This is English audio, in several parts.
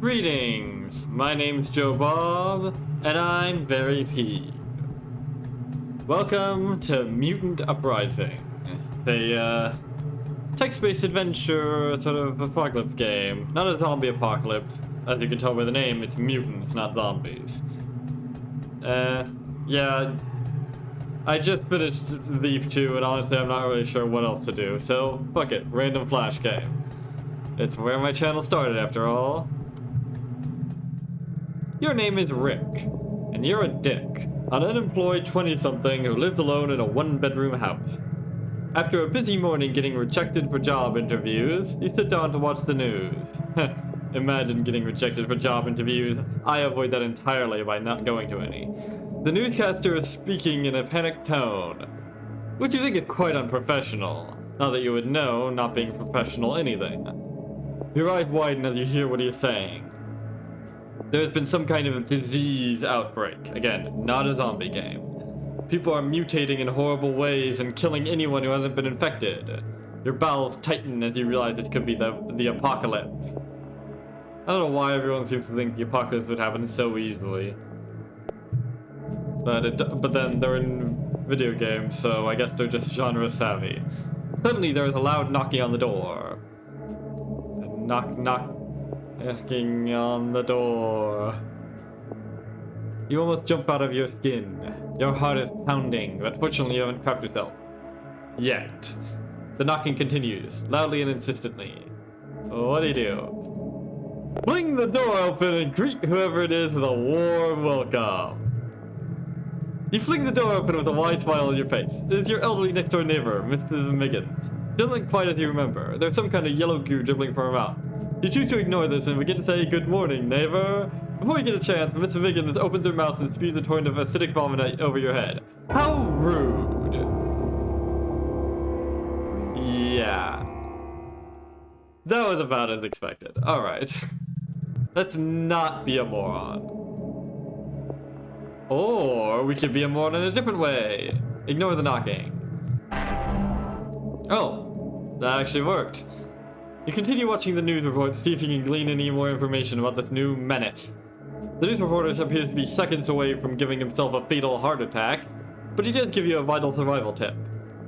Greetings, my name's Joe Bob, and I'm very peeved. Welcome to Mutant Uprising. It's a text-based adventure sort of apocalypse game. Not a zombie apocalypse. As you can tell by the name, it's mutants, not zombies. Yeah, I just finished Thief 2, and honestly I'm not really sure what else to do, so fuck it, random flash game. It's where my channel started after all. Your name is Rick, and you're a dick, an unemployed 20-something who lives alone in a one-bedroom house. After a busy morning getting rejected for job interviews, you sit down to watch the news. Imagine getting rejected for job interviews. I avoid that entirely by not going to any. The newscaster is speaking in a panicked tone, which you think is quite unprofessional. Not that you would know, not being professional anything. Your eyes widen as you hear what he is saying. There has been some kind of disease outbreak. Again, not a zombie game. People are mutating in horrible ways and killing anyone who hasn't been infected. Your bowels tighten as you realize this could be the apocalypse. I don't know why everyone seems to think the apocalypse would happen so easily. But then they're in video games, so I guess they're just genre savvy. Suddenly there is a loud knocking on the door. Knocking on the door. You almost jump out of your skin. Your heart is pounding, but fortunately you haven't crapped yourself. Yet. The knocking continues, loudly and insistently. What do you do? Fling the door open and greet whoever it is with a warm welcome. You fling the door open with a wide smile on your face. It is your elderly next-door neighbor, Mrs. Miggins. She doesn't look quite as you remember. There's some kind of yellow goo dribbling from her mouth. You choose to ignore this and begin to say, "Good morning, neighbor." Before you get a chance, Mrs. Miggins opens her mouth and spews a torrent of acidic vomit over your head. How rude. Yeah. That was about as expected. Alright. Let's not be a moron. Or we could be a moron in a different way. Ignore the knocking. Oh, that actually worked. You continue watching the news report to see if you can glean any more information about this new menace. The news reporter appears to be seconds away from giving himself a fatal heart attack, but he does give you a vital survival tip.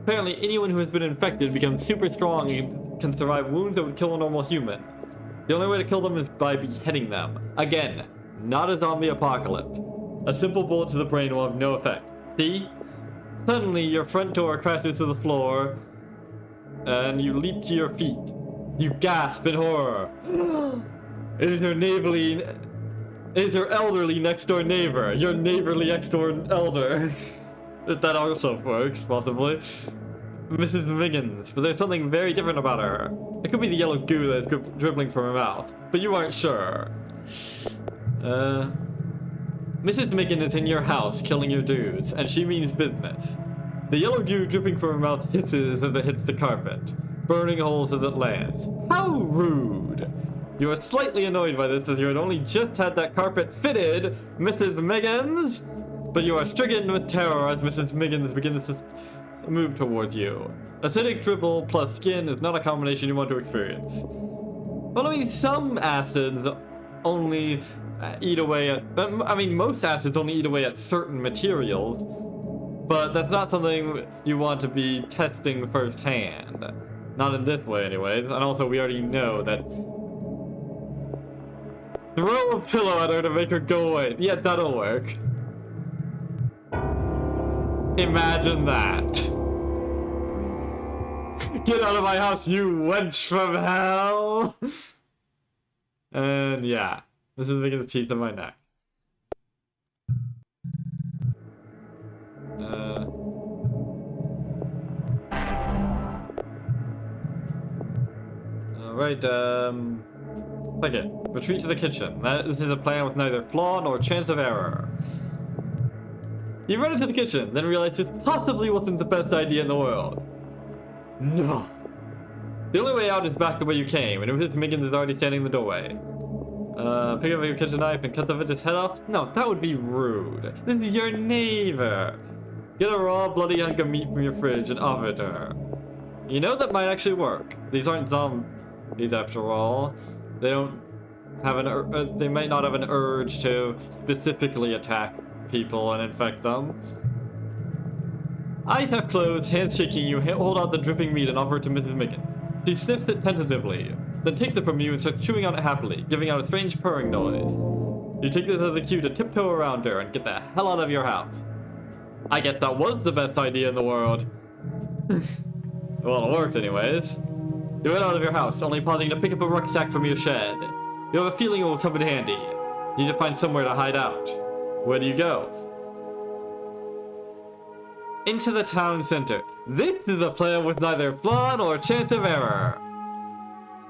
Apparently, anyone who has been infected becomes super strong and can survive wounds that would kill a normal human. The only way to kill them is by beheading them. Again, not a zombie apocalypse. A simple bullet to the brain will have no effect. See? Suddenly, your front door crashes to the floor, and you leap to your feet. You gasp in horror. It is your elderly next-door neighbor. Your neighborly next-door elder. If that also works, possibly. Mrs. Miggins, but there's something very different about her. It could be the yellow goo that's dribbling from her mouth, but you aren't sure. Mrs. Miggins is in your house killing your dudes, and she means business. The yellow goo dripping from her mouth hisses as it hits the carpet, burning holes as it lands. How rude! You are slightly annoyed by this as you had only just had that carpet fitted, Mrs. Miggins, but you are stricken with terror as Mrs. Miggins begins to move towards you. Acidic dribble plus skin is not a combination you want to experience. Well, I mean, some acids only eat away at... I mean, most acids only eat away at certain materials, but that's not something you want to be testing firsthand. Not in this way, anyways. And also, we already know that... Throw a pillow at her to make her go away. Yeah, that'll work. Imagine that. Get out of my house, you wench from hell! And yeah, this is making the teeth in my neck. Alright, okay, retreat to the kitchen. This is a plan with neither flaw nor chance of error. You run into the kitchen, then realize this possibly wasn't the best idea in the world. No. The only way out is back the way you came, and Mrs. Miggins is already standing in the doorway. Pick up your kitchen knife and cut the bitch's head off? No, that would be rude. This is your neighbor. Get a raw, bloody hunk of meat from your fridge and offer it to her. You know that might actually work. These aren't zombies after all. They don't they might not have an urge to specifically attack people and infect them. Eyes half closed, hands shaking, you hold out the dripping meat and offer it to Mrs. Miggins. She sniffs it tentatively, then takes it from you and starts chewing on it happily, giving out a strange purring noise. You take this as a cue to tiptoe around her and get the hell out of your house. I guess that was the best idea in the world. Well, it worked anyways. You head out of your house, only pausing to pick up a rucksack from your shed. You have a feeling it will come in handy. You need to find somewhere to hide out. Where do you go? Into the town center. This is a plan with neither flaw nor chance of error.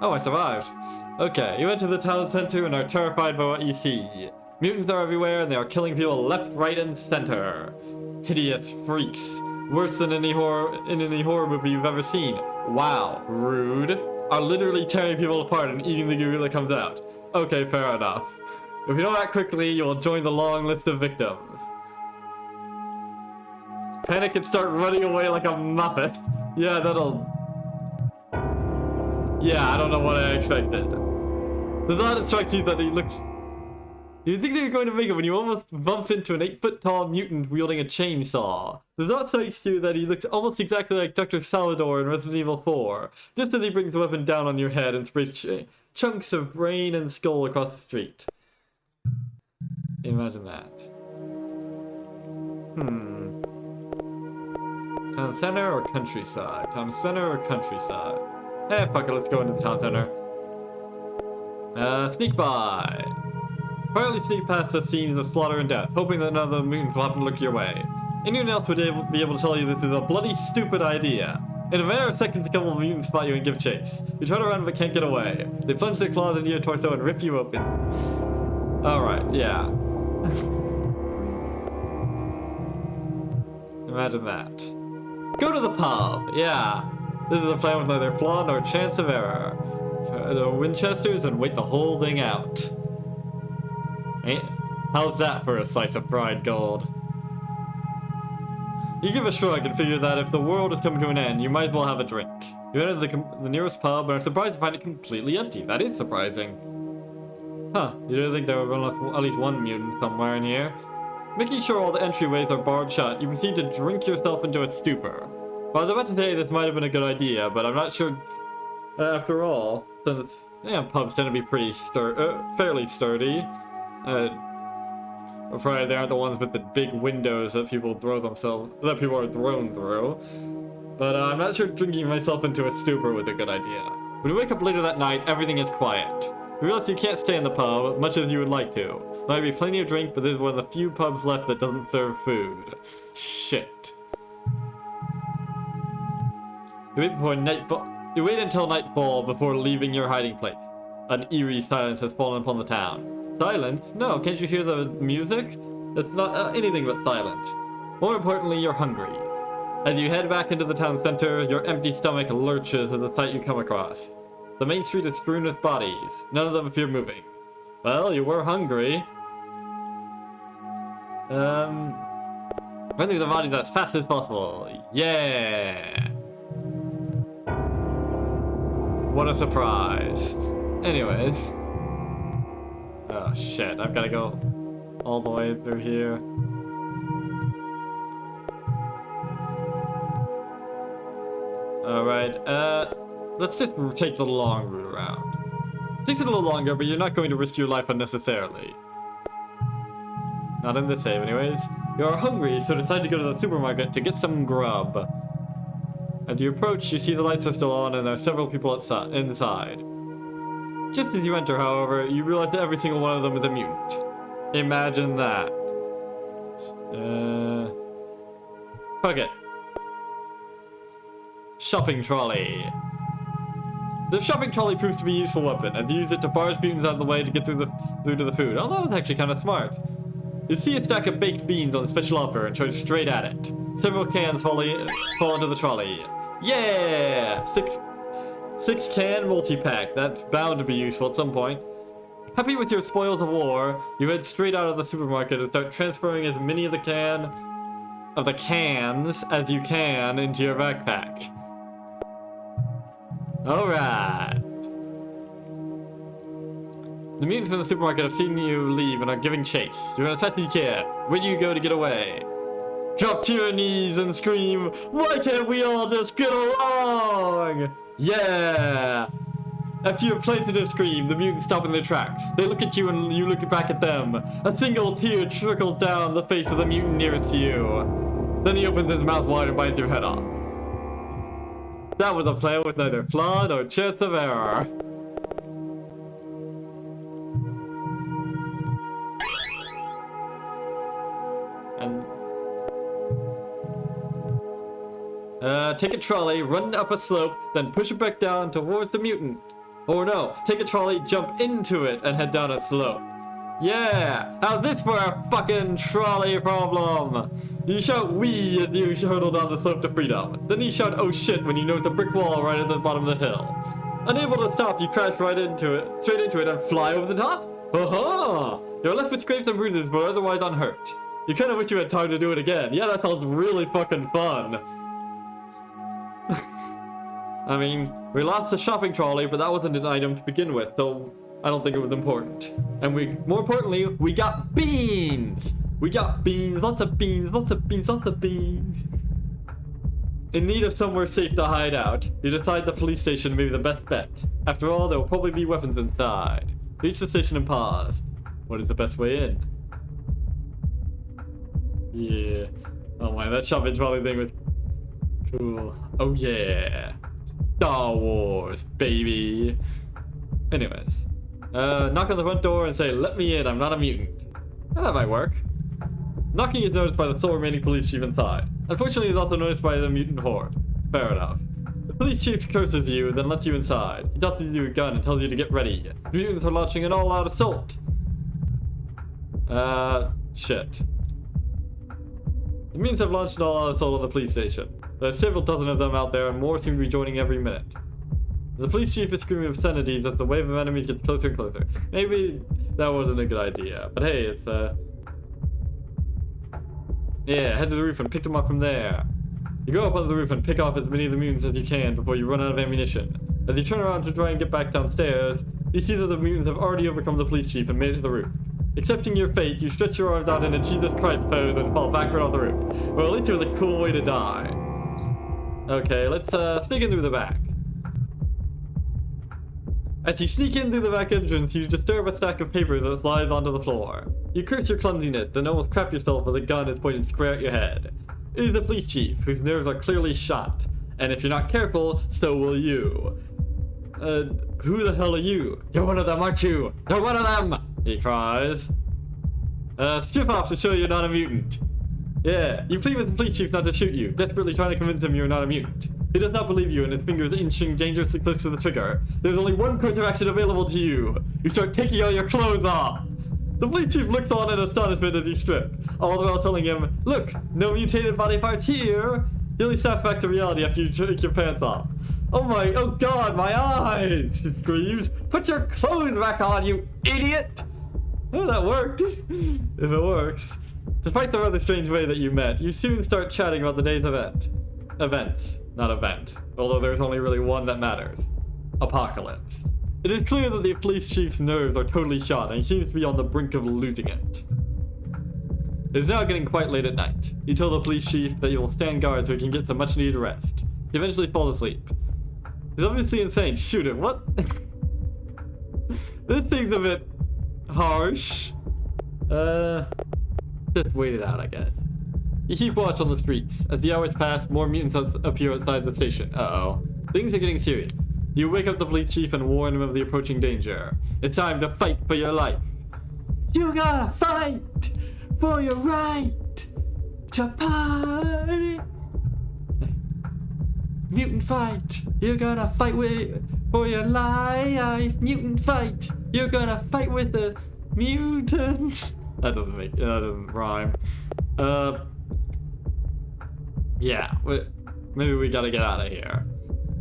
Oh, I survived. Okay, you enter the town center and are terrified by what you see. Mutants are everywhere and they are killing people left, right, and center. Hideous freaks. Worse than any horror movie you've ever seen. Wow, rude. Are literally tearing people apart and eating the goo that comes out. Okay, fair enough. If you don't act quickly, you will join the long list of victims. Panic and start running away like a muppet. Yeah, that'll... Yeah, I don't know what I expected. The thought it strikes you that he looks... You think they're going to make it when you almost bump into an 8-foot-tall mutant wielding a chainsaw. The thought strikes you that he looks almost exactly like Dr. Salvador in Resident Evil 4, just as he brings the weapon down on your head and sprays chunks of brain and skull across the street. Imagine that. Town center or countryside? Town center or countryside? Eh, fuck it, let's go into the town center. Sneak by. Quietly sneak past the scenes of slaughter and death, hoping that none of the mutants will happen to look your way. Anyone else would be able to tell you this is a bloody stupid idea. In a matter of seconds, a couple of mutants spot you and give chase. You try to run but can't get away. They plunge their claws into your torso and rip you open. Alright, yeah. Imagine that. Go to the pub, yeah. This is a plan with neither flaw nor chance of error. The Winchesters and wait the whole thing out. How's that for a slice of fried gold? You give a shrug and figure that if the world is coming to an end, you might as well have a drink. You enter the nearest pub and are surprised to find it completely empty. That is surprising. Huh, you didn't think there would be at least one mutant somewhere in here? Making sure all the entryways are barred shut, you proceed to drink yourself into a stupor. Well, I was about to say this might have been a good idea, but I'm not sure. After all, since pubs tend to be pretty fairly sturdy. Probably they aren't the ones with the big windows that people are thrown through. But I'm not sure drinking myself into a stupor was a good idea. When you wake up later that night, everything is quiet. You realize you can't stay in the pub, much as you would like to. There might be plenty of drink, but this is one of the few pubs left that doesn't serve food. Shit. You wait until nightfall before leaving your hiding place. An eerie silence has fallen upon the town. Silence? No, can't you hear the music? It's not anything but silent. More importantly, you're hungry. As you head back into the town center, your empty stomach lurches at the sight you come across. The main street is strewn with bodies. None of them appear moving. Well, you were hungry. Run through the bodies as fast as possible. Yeah! What a surprise. Anyways. Oh shit, I've gotta go all the way through here. Alright, let's just take the long route around. It takes a little longer, but you're not going to risk your life unnecessarily. Not in this save, anyways. You are hungry, so decide to go to the supermarket to get some grub. As you approach, you see the lights are still on and there are several people inside. Just as you enter, however, you realize that every single one of them is a mutant. Imagine that. Fuck it. Shopping trolley. The shopping trolley proves to be a useful weapon, as you use it to barge mutants out of the way to get through to the food. Oh, that was actually kind of smart. You see a stack of baked beans on special offer and charge straight at it. Several cans fall into the trolley. Yeah! Six can multi-pack. That's bound to be useful at some point. Happy with your spoils of war, you head straight out of the supermarket and start transferring as many of the cans as you can into your backpack. Alright. The mutants in the supermarket have seen you leave and are giving chase. You're as fast as you can. Where do you go to get away? Drop to your knees and scream, why can't we all just get along? Yeah! After you have planted a scream, the mutants stop in their tracks. They look at you and you look back at them. A single tear trickles down the face of the mutant nearest to you. Then he opens his mouth wide and bites your head off. That was a plan with neither flaw nor chance of error. Take a trolley, run up a slope, then push it back down towards the mutant. Or no, take a trolley, jump into it, and head down a slope. Yeah! How's this for a fucking trolley problem? You shout wee as you hurtle down the slope to freedom. Then you shout oh shit when you notice a brick wall right at the bottom of the hill. Unable to stop, you crash straight into it, and fly over the top? Aha! You're left with scrapes and bruises, but otherwise unhurt. You kinda wish you had time to do it again. Yeah, that sounds really fucking fun. I mean, we lost the shopping trolley, but that wasn't an item to begin with, so I don't think it was important. And more importantly, we got beans! We got beans, lots of beans, lots of beans, lots of beans. In need of somewhere safe to hide out, you decide the police station may be the best bet. After all, there will probably be weapons inside. Reach the station and pause. What is the best way in? Yeah. Oh my, that shopping trolley thing was cool. Oh yeah. Star Wars, baby. Anyways. Knock on the front door and say, let me in, I'm not a mutant. That might work. Knocking is noticed by the sole remaining police chief inside. Unfortunately, it's also noticed by the mutant horde. Fair enough. The police chief curses you, then lets you inside. He tosses you a gun and tells you to get ready. The mutants are launching an all-out assault. Shit. The mutants have launched an all-out assault on the police station. There are several dozen of them out there, and more seem to be joining every minute. The police chief is screaming obscenities as the wave of enemies gets closer and closer. Maybe that wasn't a good idea, but hey, it's yeah, head to the roof and pick them up from there. You go up on the roof and pick off as many of the mutants as you can before you run out of ammunition. As you turn around to try and get back downstairs, you see that the mutants have already overcome the police chief and made it to the roof. Accepting your fate, you stretch your arms out in a Jesus Christ pose and fall backward on the roof. Well, at least it was a cool way to die. Okay, let's sneak in through the back. As you sneak in through the back entrance, you disturb a stack of papers that slides onto the floor. You curse your clumsiness, then almost crap yourself as a gun is pointed square at your head. It is the police chief, whose nerves are clearly shot. And if you're not careful, so will you. Who the hell are you? You're one of them, aren't you? You're one of them! He cries. Strip off to show you're not a mutant. Yeah, you plead with the police chief not to shoot you, desperately trying to convince him you're not a mutant. He does not believe you, and his fingers inching dangerously close to the trigger. There's only one course of action available to you. You start taking all your clothes off. The police chief looks on in astonishment as you strip, all the while telling him, look, no mutated body parts here. He only snaps back to reality after you take your pants off. Oh god, my eyes, he screams. Put your clothes back on, you idiot. Oh, that worked. If it works. Despite the rather strange way that you met, you soon start chatting about the day's events, not event, although there's only really one that matters. Apocalypse. It is clear that the police chief's nerves are totally shot, and he seems to be on the brink of losing it. It is now getting quite late at night. You tell the police chief that you will stand guard so he can get some much needed rest. He eventually falls asleep. He's obviously insane. Shoot him. What? This thing's a bit harsh. Just wait it out, I guess. You keep watch on the streets. As the hours pass, more mutants appear outside the station. Uh-oh. Things are getting serious. You wake up the police chief and warn him of the approaching danger. It's time to fight for your life. You gotta fight for your right to party. Mutant fight. You're gonna fight for your life. Mutant fight. You're gonna fight with the mutants. That doesn't rhyme. Yeah, maybe we gotta get out of here.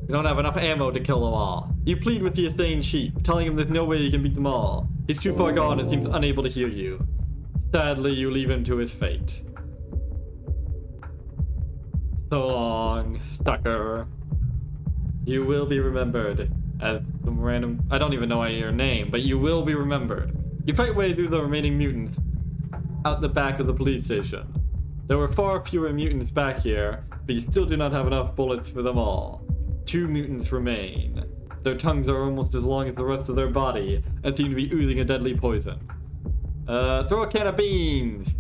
We don't have enough ammo to kill them all. You plead with the insane chief, telling him there's no way you can beat them all. He's too far gone and seems unable to hear you. Sadly, you leave him to his fate. So long, Stucker. You will be remembered as some random... I don't even know your name, but you will be remembered. You fight your way through the remaining mutants out the back of the police station. There were far fewer mutants back here, but you still do not have enough bullets for them all. 2 mutants remain. Their tongues are almost as long as the rest of their body and seem to be oozing a deadly poison. Throw a can of beans!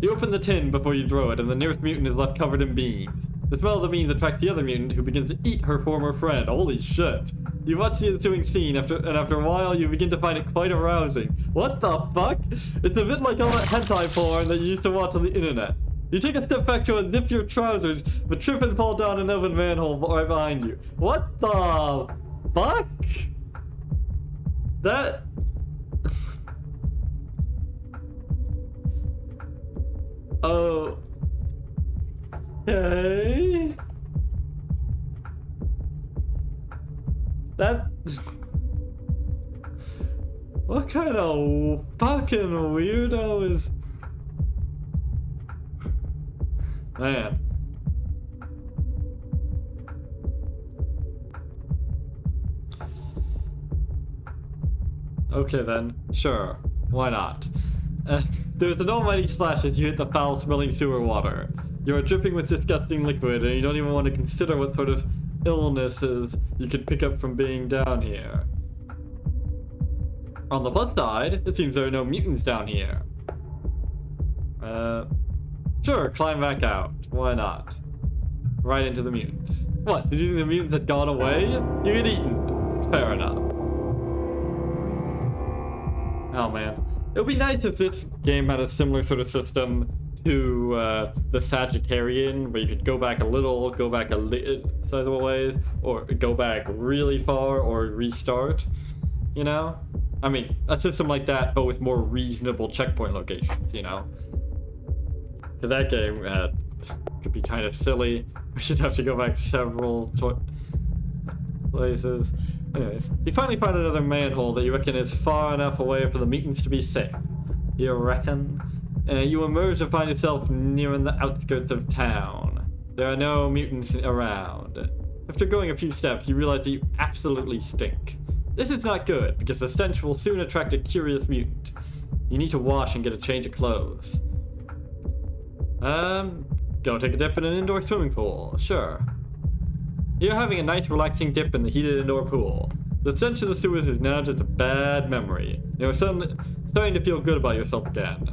You open the tin before you throw it, and the nearest mutant is left covered in beans. The smell of the beans attracts the other mutant, who begins to eat her former friend. Holy shit! You watch the ensuing scene, and after a while, you begin to find it quite arousing. What the fuck? It's a bit like all that hentai porn that you used to watch on the internet. You take a step back to unzip your trousers, but trip and fall down an oven manhole right behind you. What the fuck? That... Oh... Okay... That... What kind of fucking weirdo is... Man. Okay then, sure, why not? There's an almighty splash as you hit the foul-smelling sewer water. You are dripping with disgusting liquid, and you don't even want to consider what sort of illnesses you could pick up from being down here. On the plus side, it seems there are no mutants down here. Sure, climb back out. Why not? Right into the mutants. What, did you think the mutants had gone away? You get eaten. Fair enough. Oh man. It would be nice if this game had a similar sort of system to the Sagittarian, where you could go back a little, go back a sizable ways, or go back really far, or restart, you know? I mean, a system like that, but with more reasonable checkpoint locations, you know? Because that game could be kind of silly. We should have to go back several places. Anyways, you finally find another manhole that you reckon is far enough away for the mutants to be safe. You reckon? You emerge and find yourself nearing the outskirts of town. There are no mutants around. After going a few steps, you realize that you absolutely stink. This is not good, because the stench will soon attract a curious mutant. You need to wash and get a change of clothes. Go take a dip in an indoor swimming pool. Sure. You're having a nice relaxing dip in the heated indoor pool. The stench of the sewers is now just a bad memory. You're starting to feel good about yourself again.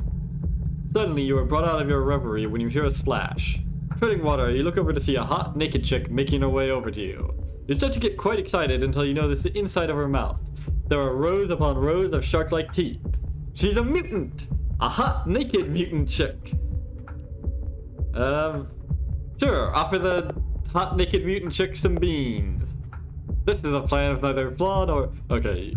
Suddenly, you are brought out of your reverie when you hear a splash. Treading water, you look over to see a hot, naked chick making her way over to you. You start to get quite excited until you notice the inside of her mouth. There are rows upon rows of shark-like teeth. She's a mutant! A hot, naked mutant chick. Sure, offer the hot, naked mutant chick some beans. This is a plan of neither flawed or... Okay,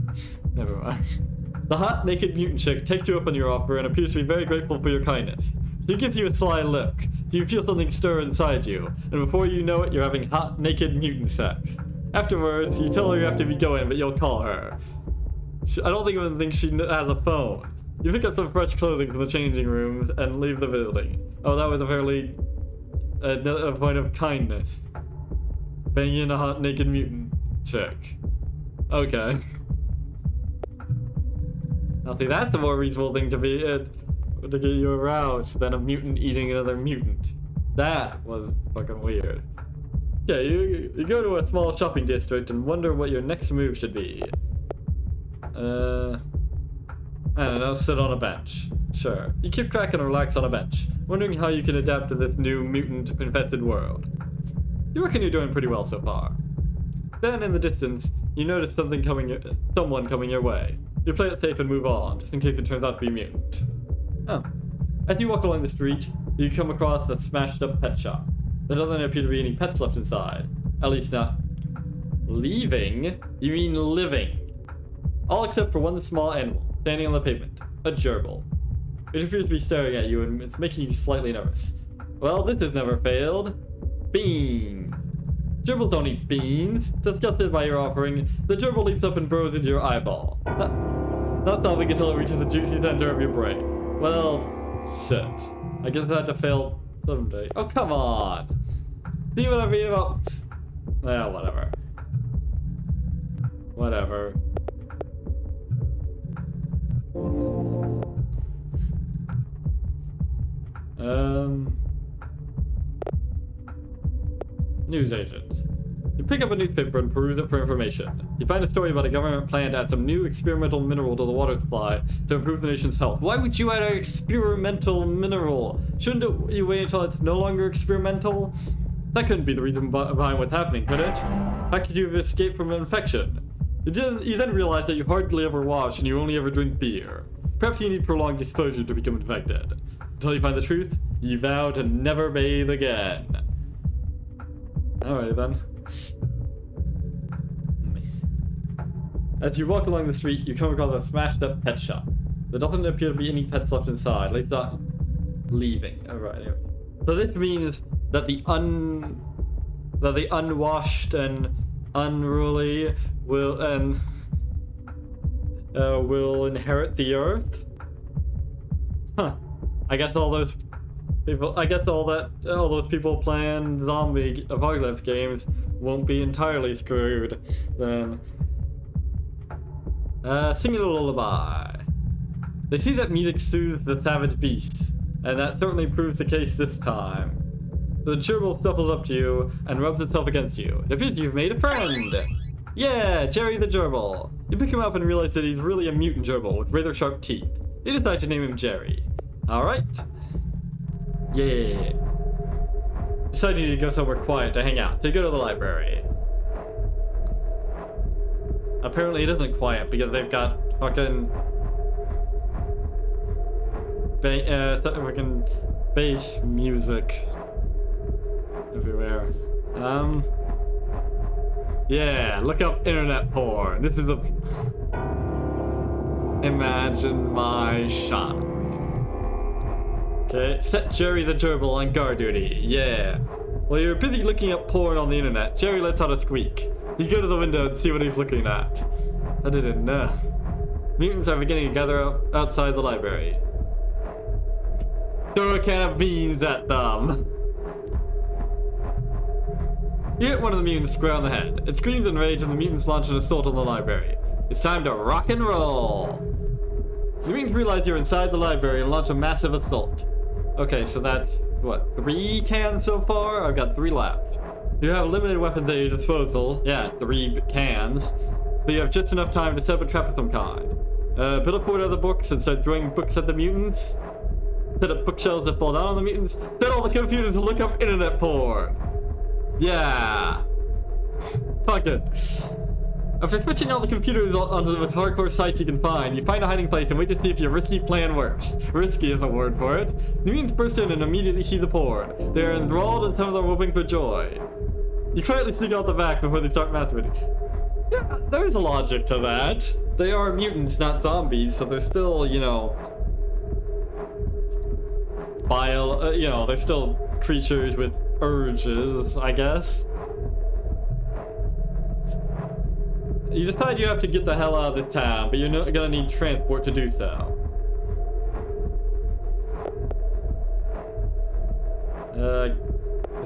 never mind. The hot, naked mutant chick takes you up on your offer and appears to be very grateful for your kindness. She gives you a sly look. You feel something stir inside you, and before you know it, you're having hot, naked mutant sex. Afterwards, you tell her you have to be going, but you'll call her. I don't even think she has a phone. You pick up some fresh clothing from the changing rooms and leave the building. Oh, that was a fairly... a point of kindness. Banging a hot, naked mutant chick. Okay. Now see, that's a more reasonable thing to be to get you aroused than a mutant eating another mutant. That was fucking weird. Okay, you go to a small shopping district and wonder what your next move should be. I don't know, sit on a bench. Sure. You keep track and relax on a bench, wondering how you can adapt to this new mutant-infested world. You reckon you're doing pretty well so far. Then, in the distance, you notice someone coming your way. You play it safe and move on, just in case it turns out to be a mutant. Oh. As you walk along the street, you come across a smashed-up pet shop. There doesn't appear to be any pets left inside. At least not... Leaving? You mean living. All except for one small animal, standing on the pavement. A gerbil. It appears to be staring at you and it's making you slightly nervous. Well, this has never failed. Beans. Gerbils don't eat beans. Disgusted by your offering, the gerbil leaps up and burrows into your eyeball. Not stopping until it reaches the juicy center of your brain. Well, shit. I guess I had to fail someday. Oh, come on. See what I mean about... Well, whatever. Whatever. News agents. You pick up a newspaper and peruse it for information. You find a story about a government plan to add some new experimental mineral to the water supply to improve the nation's health. Why would you add an experimental mineral? Shouldn't you wait until it's no longer experimental? That couldn't be the reason behind what's happening, could it? How could you have escaped from an infection? You then realize that you hardly ever wash and you only ever drink beer. Perhaps you need prolonged exposure to become infected. Until you find the truth, you vow to never bathe again. Alright then. As you walk along the street, you come across a smashed up pet shop. There doesn't appear to be any pets left inside, at least not leaving. Alright, anyway. So this means that the unwashed and unruly will inherit the earth? Huh. I guess all those people playing zombie apocalypse games won't be entirely screwed then. Singing a lullaby. They see that music soothes the savage beasts, and that certainly proves the case this time. The gerbil snuffles up to you and rubs itself against you. It appears you've made a friend! Yeah, Jerry the gerbil. You pick him up and realize that he's really a mutant gerbil with rather sharp teeth. You decide to name him Jerry. Alright. Yeah. Decide you need to go somewhere quiet to hang out, so you go to the library. Apparently it isn't quiet because they've got fucking bass music everywhere. Yeah, look up internet porn. This is imagine my shock. Okay, set Jerry the gerbil on guard duty. Yeah. While you're busy looking up porn on the internet, Jerry lets out a squeak. You go to the window and see what he's looking at. I didn't know. Mutants are beginning to gather outside the library. Throw a can of beans at them. You hit one of the mutants square on the head. It screams in rage and the mutants launch an assault on the library. It's time to rock and roll. The mutants realize you're inside the library and launch a massive assault. Okay, so that's, what, 3 cans so far? I've got 3 left. You have limited weapons at your disposal. Yeah, 3 cans. But you have just enough time to set up a trap of some kind. Build a fort out of the books and start throwing books at the mutants. Set up bookshelves that fall down on the mutants. Set all the computers to look up internet porn. Yeah. Fuck it. After switching all the computers onto the most hardcore sites you can find, you find a hiding place and wait to see if your risky plan works. Risky is a word for it. The mutants burst in and immediately see the porn. They are enthralled and some of them are whooping for joy. You quietly sneak out the back before they start masturbating. Yeah, there is a logic to that. They are mutants, not zombies, so they're still, you know, they're still creatures with urges, I guess. You decide you have to get the hell out of this town, but you're not gonna need transport to do so.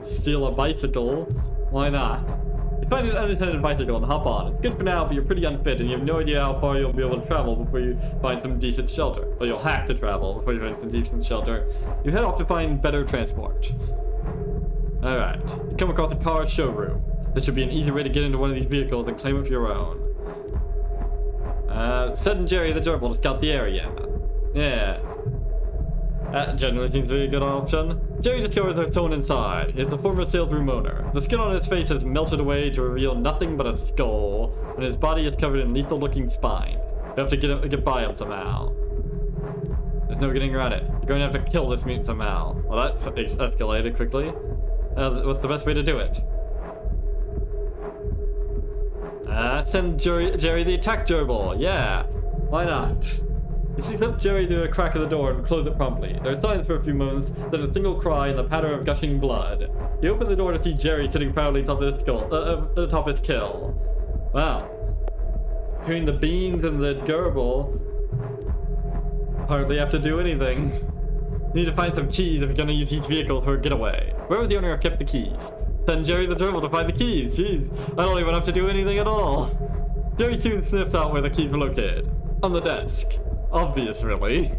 Steal a bicycle? Why not? You find an unattended bicycle and hop on. It's good for now, but you're pretty unfit and you have no idea how far you'll be able to travel before you find some decent shelter. Well, you'll have to travel before you find some decent shelter. You head off to find better transport. Alright, you come across a car showroom. This should be an easy way to get into one of these vehicles and claim it for your own. Send Jerry the gerbil to scout the area. Yeah. That generally seems to be a good option. Jerry discovers there's someone inside. He's the former salesroom owner. The skin on his face has melted away to reveal nothing but a skull, and his body is covered in lethal-looking spines. You have to get by him somehow. There's no getting around it. You're going to have to kill this mutant somehow. Well, that's escalated quickly. What's the best way to do it? Send Jerry the attack gerbil. Yeah, why not? You sneak up Jerry through a crack of the door and close it promptly. There are silence for a few moments, then a single cry and the patter of gushing blood. You open the door to see Jerry sitting proudly atop his kill. Wow. Between the beans and the gerbil, hardly have to do anything. You need to find some keys if you're gonna use these vehicles for a getaway. Where would the owner have kept the keys? Send Jerry the gerbil to find the keys. Jeez, I don't even have to do anything at all. Jerry soon sniffs out where the keys were located. On the desk. Obvious, really.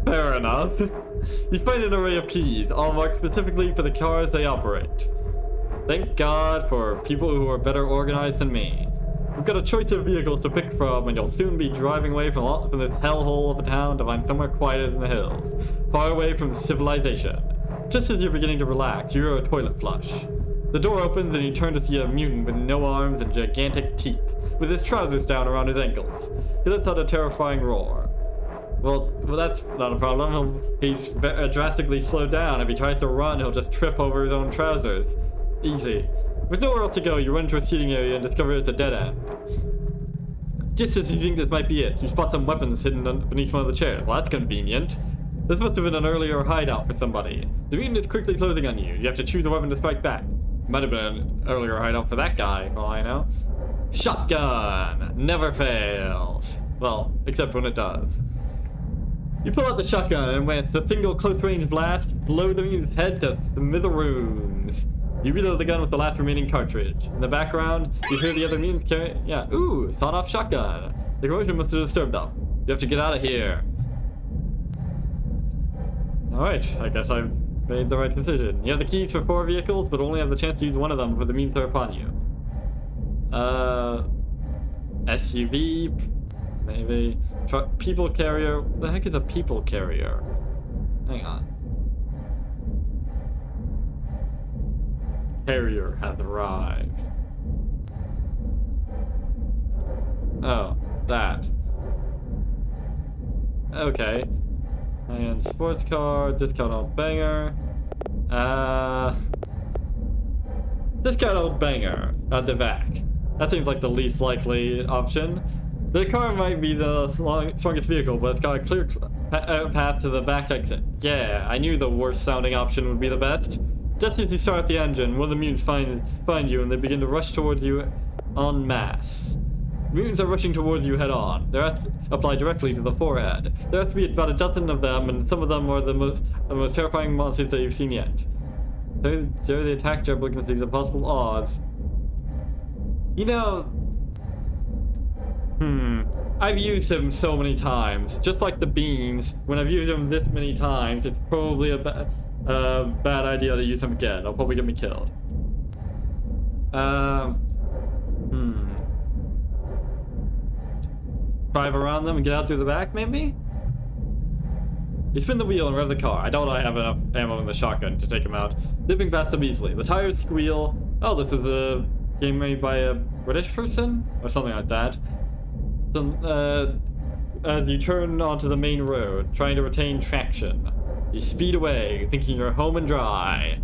Fair enough. You find an array of keys, all marked specifically for the cars they operate. Thank God for people who are better organized than me. We've got a choice of vehicles to pick from, and you'll soon be driving away from this hellhole of a town to find somewhere quieter in the hills, far away from civilization. Just as you're beginning to relax, you hear a toilet flush. The door opens and you turn to see a mutant with no arms and gigantic teeth, with his trousers down around his ankles. He lets out a terrifying roar. Well, that's not a problem. He's drastically slowed down. If he tries to run, he'll just trip over his own trousers. Easy. With nowhere else to go, you run to a seating area and discover it's a dead end. Just as you think this might be it, you spot some weapons hidden beneath one of the chairs. Well, that's convenient. This must have been an earlier hideout for somebody. The mutant is quickly closing on you. You have to choose a weapon to strike back. Might have been an earlier hideout for that guy, for all I know. Shotgun! Never fails. Well, except when it does. You pull out the shotgun and with a single close-range blast, blow the mutant's head to smithereens. You reload the gun with the last remaining cartridge. In the background, you hear the other mutants carry... sawed-off shotgun. The commotion must have disturbed them. You have to get out of here. Alright, I guess I've made the right decision. You have the keys for 4 vehicles, but only have the chance to use one of them before the mutants are upon you. SUV... maybe... people carrier... What the heck is a people carrier? Hang on. Carrier has arrived. Oh, that. Okay. And sports car, discount old banger. Discount old banger at the back. That seems like the least likely option. The car might be the strongest vehicle, but it's got a clear path to the back exit. Yeah, I knew the worst sounding option would be the best. Just as you start the engine, one of the mutants find you and they begin to rush towards you en masse. Mutants are rushing towards you head on. They're applied directly to the forehead. There has to be about a dozen of them, and some of them are the most terrifying monsters that you've seen yet. So the attack jump looks at these impossible odds. You know... I've used him so many times. Just like the beans, when I've used him this many times, it's probably a bad idea to use him again. I'll probably get me killed. Drive around them and get out through the back, maybe? You spin the wheel and rev the car. I doubt I have enough ammo in the shotgun to take him out. Zipping past them easily. The tires squeal. Oh, this is a game made by a British person? Or something like that. As you turn onto the main road, trying to retain traction. You speed away, thinking you're home and dry.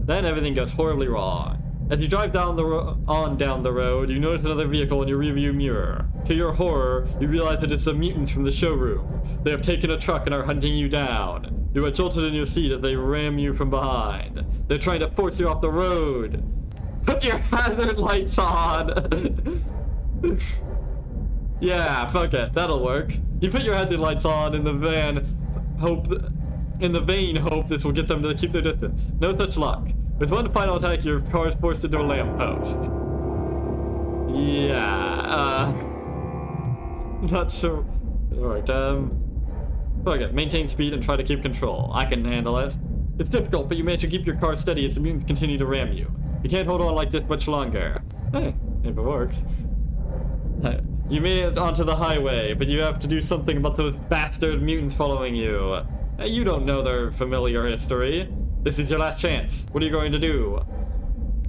Then everything goes horribly wrong. As you drive down the road, you notice another vehicle in your rearview mirror. To your horror, you realize that it's the mutants from the showroom. They have taken a truck and are hunting you down. You are jolted in your seat as they ram you from behind. They're trying to force you off the road. Put your hazard lights on! Yeah, fuck it, that'll work. You put your hazard lights on in the vain hope this will get them to keep their distance. No such luck. With one final attack, your car is forced into a lamppost. Yeah, not sure. Alright, fuck it. Maintain speed and try to keep control. I can handle it. It's difficult, but you manage to keep your car steady as the mutants continue to ram you. You can't hold on like this much longer. Hey, if it works. You made it onto the highway, but you have to do something about those bastard mutants following you. You don't know their familiar history. This is your last chance. What are you going to do?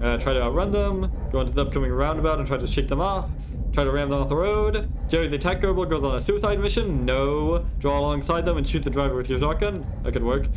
Try to outrun them, go into the upcoming roundabout and try to shake them off, try to ram them off the road. Jerry the attack gerbil goes on a suicide mission. No. Draw alongside them and shoot the driver with your shotgun. That could work.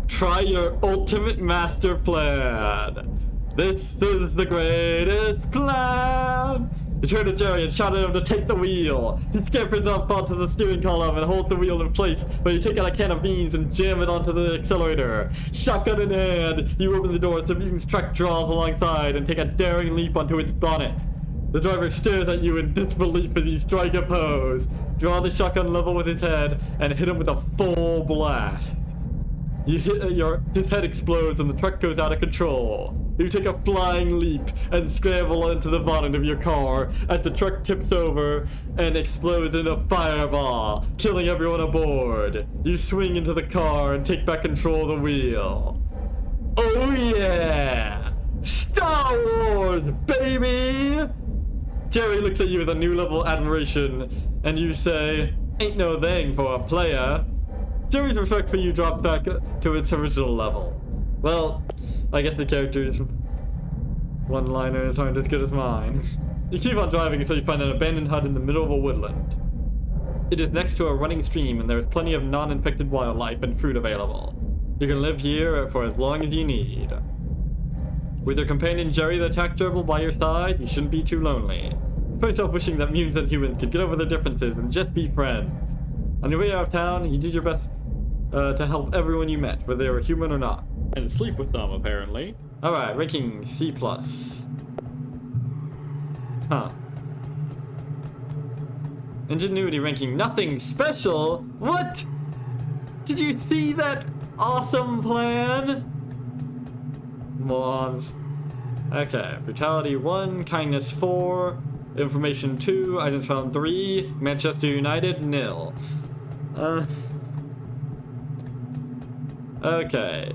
Try your ultimate master plan. This is the greatest plan. You turn to Jerry and shout at him to take the wheel. He scampers up onto the steering column and holds the wheel in place, but you take out a can of beans and jam it onto the accelerator. Shotgun in hand, you open the door as the mutant's truck draws alongside and take a daring leap onto its bonnet. The driver stares at you in disbelief as you strike a pose. Draw the shotgun level with his head and hit him with a full blast. His head explodes and the truck goes out of control. You take a flying leap and scramble into the bonnet of your car as the truck tips over and explodes in a fireball, killing everyone aboard. You swing into the car and take back control of the wheel. Oh yeah! Star Wars, baby! Jerry looks at you with a new level of admiration, and you say, "Ain't no thing for a player." Jerry's respect for you drops back to its original level. Well, I guess the character's one-liners aren't as good as mine. You keep on driving until you find an abandoned hut in the middle of a woodland. It is next to a running stream, and there is plenty of non-infected wildlife and fruit available. You can live here for as long as you need. With your companion Jerry the attack gerbil by your side, you shouldn't be too lonely. Find yourself wishing that mutants and humans could get over their differences and just be friends. On your way out of town, you did your best to help everyone you met, whether they were human or not. And sleep with them, apparently. Alright, ranking C+. Huh. Ingenuity ranking nothing special? What? Did you see that awesome plan? Morons. Okay, brutality 1, kindness 4, information 2, items found 3, Manchester United 0. Okay.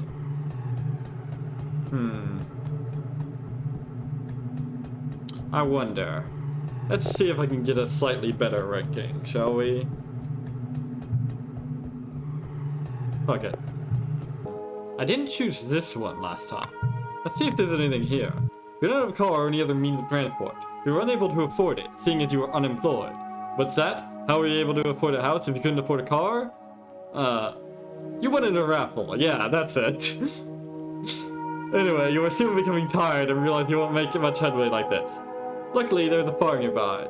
I wonder. Let's see if I can get a slightly better ranking, shall we? Fuck it. I didn't choose this one last time. Let's see if there's anything here. You don't have a car or any other means of transport. You were unable to afford it, seeing as you were unemployed. What's that? How were you able to afford a house if you couldn't afford a car? You won in a raffle. Yeah, that's it. Anyway, you were soon becoming tired and realized you won't make much headway like this. Luckily, there's a farm nearby.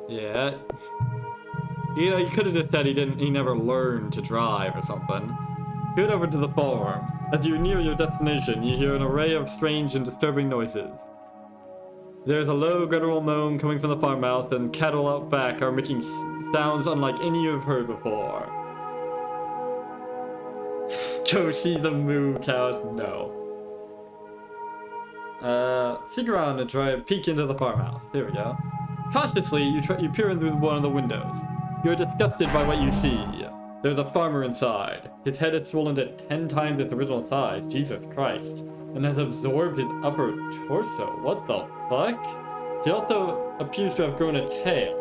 Yeah. You know, you could have just said he never learned to drive or something. Head over to the farm. As you near your destination, you hear an array of strange and disturbing noises. There's a low, guttural moan coming from the farmhouse, and cattle out back are making sounds unlike any you've heard before. Go see the moo cows? No. Sneak around and try to peek into the farmhouse. There we go. Cautiously, you peer in through one of the windows. You're disgusted by what you see. There's a farmer inside. His head is swollen to 10 times its original size, Jesus Christ, and has absorbed his upper torso. What the fuck? He also appears to have grown a tail.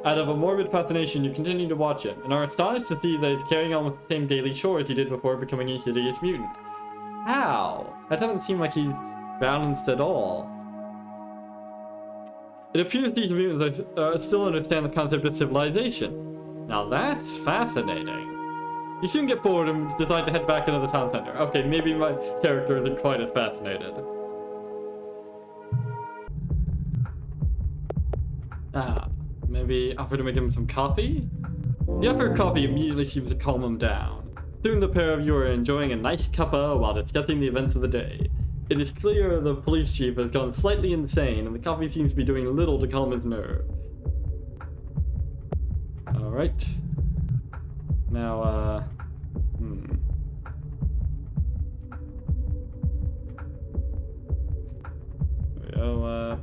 Out of a morbid fascination, you continue to watch him, and are astonished to see that he's carrying on with the same daily chores he did before becoming a hideous mutant. How? That doesn't seem like he's balanced at all. It appears these mutants still understand the concept of civilization. Now that's fascinating. You soon get bored and decide to head back into the town center. Okay, maybe my character isn't quite as fascinated. Maybe offer to make him some coffee? The offer of coffee immediately seems to calm him down. Soon the pair of you are enjoying a nice cuppa while discussing the events of the day. It is clear the police chief has gone slightly insane, and the coffee seems to be doing little to calm his nerves. Alright. Now, There we go,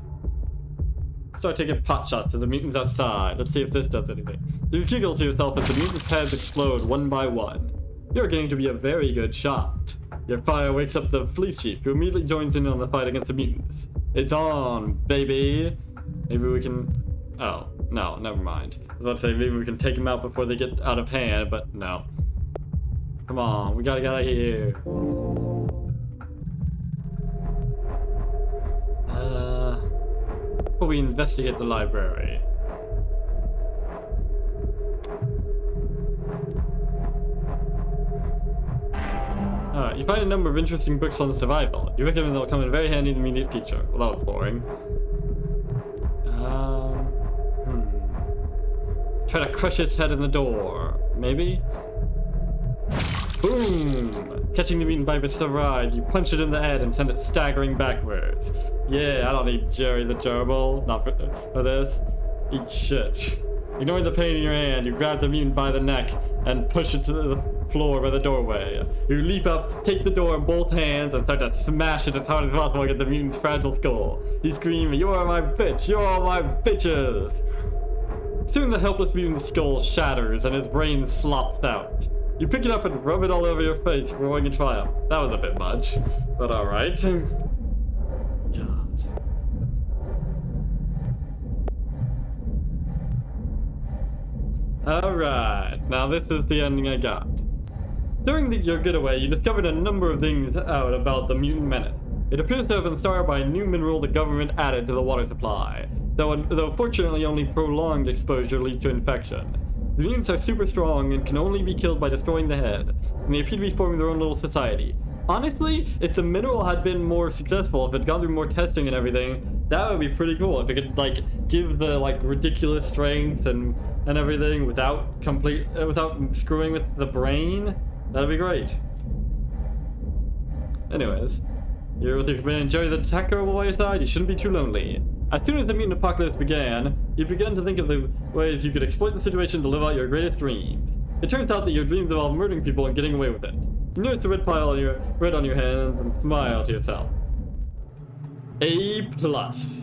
start taking pot shots at the mutants outside. Let's see if this does anything. You giggle to yourself as the mutants' heads explode one by one. You're getting to be a very good shot. Your fire wakes up the police chief, who immediately joins in on the fight against the mutants. It's on, baby! Maybe we can... Oh, no, never mind. I was about to say maybe we can take them out before they get out of hand, but no. Come on, we gotta get out of here. Before we investigate the library. You find a number of interesting books on survival. You reckon they'll come in very handy in the immediate future. Well, that was boring. Try to crush his head in the door. Maybe? Boom! Catching the mutant by its ride, you punch it in the head and send it staggering backwards. Yeah, I don't need Jerry the gerbil. Not for this. Eat shit. Ignoring the pain in your hand, you grab the mutant by the neck and push it to the floor by the doorway. You leap up, take the door in both hands, and start to smash it as hard as possible against the mutant's fragile skull. You scream, "You are my bitch! You are my bitches!" Soon the helpless mutant's skull shatters and his brain slops out. You pick it up and rub it all over your face, roaring in triumph. That was a bit much, but alright. God. Alright, now this is the ending I got. During your getaway, you discovered a number of things out about the mutant menace. It appears to have been started by a new mineral the government added to the water supply, though fortunately only prolonged exposure leads to infection. The mutants are super strong and can only be killed by destroying the head, and they appear to be forming their own little society. Honestly, if the mineral had been more successful, if it had gone through more testing and everything, that would be pretty cool. If it could, like, give the, like, ridiculous strength and everything without screwing with the brain, that'd be great. Anyways, you've been enjoying the attack by your side, you shouldn't be too lonely. As soon as the mutant apocalypse began, you began to think of the ways you could exploit the situation to live out your greatest dreams. It turns out that your dreams involve murdering people and getting away with it. You notice the red pile on your hands and smile to yourself. A+.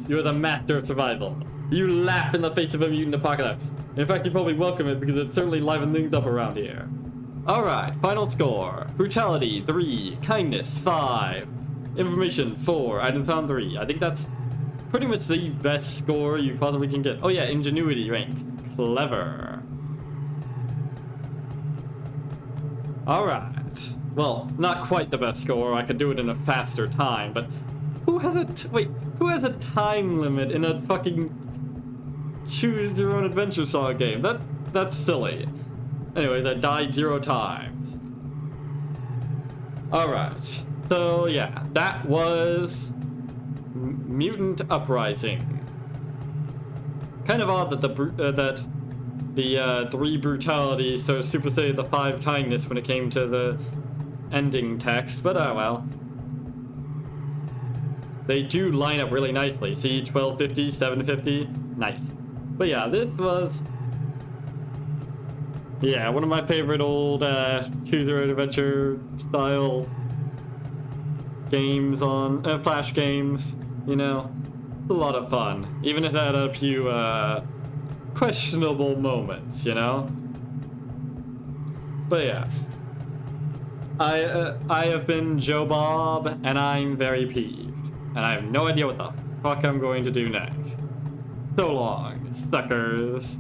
You're the master of survival. You laugh in the face of a mutant apocalypse. In fact, you probably welcome it because it certainly livened things up around here. Alright, final score. Brutality, 3. Kindness, 5. Information, 4. Items found, 3. I think that's pretty much the best score you possibly can get. Oh yeah, ingenuity rank. Clever. Alright. Well, not quite the best score. I could do it in a faster time, but who has a time limit in a fucking choose your own adventure song game? That's silly. Anyways, I died 0 times. Alright. So yeah, that was Mutant Uprising. Kind of odd that the 3 brutality so superseded the 5 kindness when it came to the ending text, but oh well. They do line up really nicely. See, 1250, 750, nice. But yeah, this was one of my favorite old choose your own adventure style games on Flash games. You know, it's a lot of fun. Even if it had a few questionable moments, you know. But yeah, I have been Joe Bob, and I'm very peeved, and I have no idea what the fuck I'm going to do next. So long, suckers.